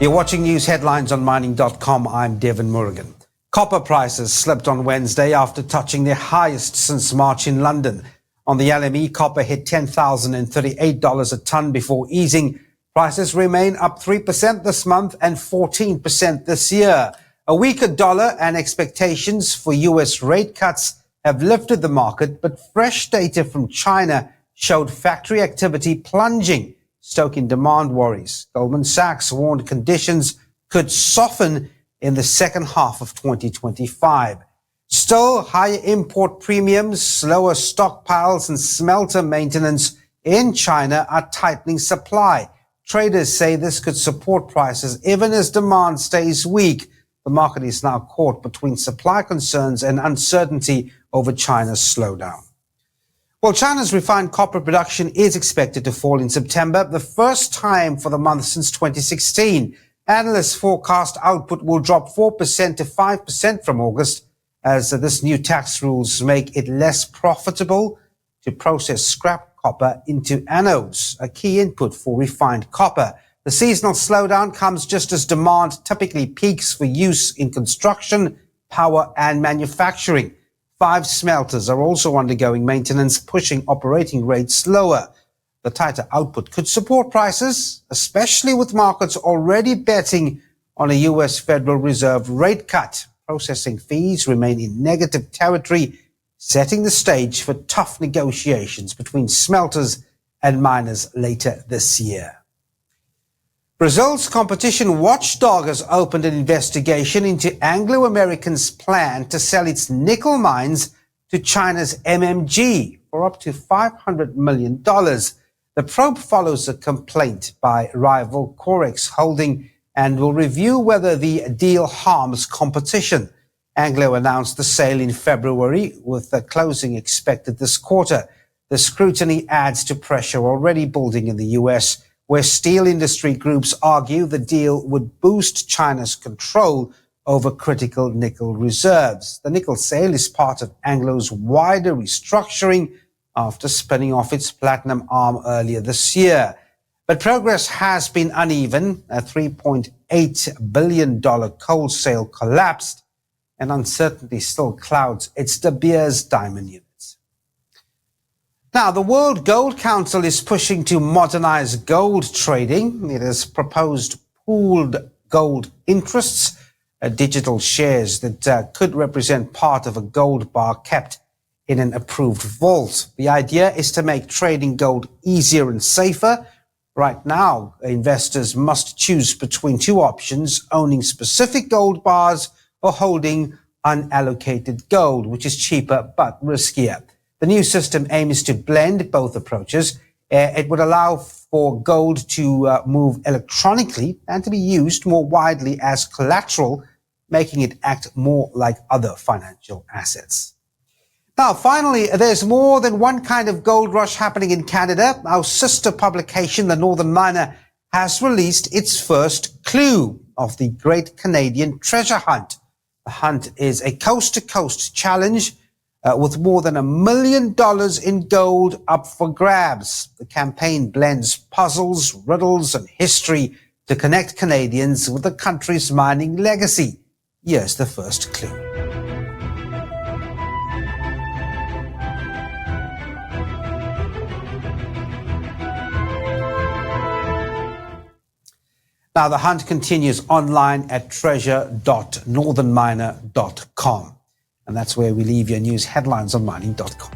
You're watching news headlines on mining.com. I'm Devin Murrigan. Copper prices slipped on Wednesday after touching their highest since March in London. On the LME, copper hit $10,038 a ton before easing. Prices remain up 3% this month and 14% this year. A weaker dollar and expectations for U.S. rate cuts have lifted the market, but fresh data from China showed factory activity plunging, stoking demand worries. Goldman Sachs warned conditions could soften in the second half of 2025. Still, higher import premiums, slower stockpiles, and smelter maintenance in China are tightening supply. Traders say this could support prices even as demand stays weak. The market is now caught between supply concerns and uncertainty over China's slowdown. Well, China's refined copper production is expected to fall in September, the first time for the month since 2016. Analysts forecast output will drop 4% to 5% from August, as this new tax rules make it less profitable to process scrap copper into anodes, a key input for refined copper. The seasonal slowdown comes just as demand typically peaks for use in construction, power, and manufacturing. 5 smelters are also undergoing maintenance, pushing operating rates lower. The tighter output could support prices, especially with markets already betting on a U.S. Federal Reserve rate cut. Processing fees remain in negative territory, setting the stage for tough negotiations between smelters and miners later this year. Brazil's competition watchdog has opened an investigation into Anglo American's plan to sell its nickel mines to China's MMG for up to $500 million. The probe follows a complaint by rival Corex Holding and will review whether the deal harms competition. Anglo announced the sale in February, with the closing expected this quarter. The scrutiny adds to pressure already building in the U.S., where steel industry groups argue the deal would boost China's control over critical nickel reserves. The nickel sale is part of Anglo's wider restructuring after spinning off its platinum arm earlier this year. But progress has been uneven. A $3.8 billion coal sale collapsed, and uncertainty still clouds its De Beers diamond units. Now, the World Gold Council is pushing to modernize gold trading. It has proposed pooled gold interests, digital shares that could represent part of a gold bar kept in an approved vault. The idea is to make trading gold easier and safer. Right now, investors must choose between two options: owning specific gold bars or holding unallocated gold, which is cheaper but riskier. The new system aims to blend both approaches. It would allow for gold to move electronically and to be used more widely as collateral, making it act more like other financial assets. Now, finally, there's more than one kind of gold rush happening in Canada. Our sister publication, The Northern Miner, has released its first clue of the Great Canadian Treasure Hunt. The hunt is a coast-to-coast challenge with more than $1 million in gold up for grabs. The campaign blends puzzles, riddles, and history to connect Canadians with the country's mining legacy. Here's the first clue. Now, the hunt continues online at treasure.northernminer.com. And that's where we leave your news headlines on mining.com.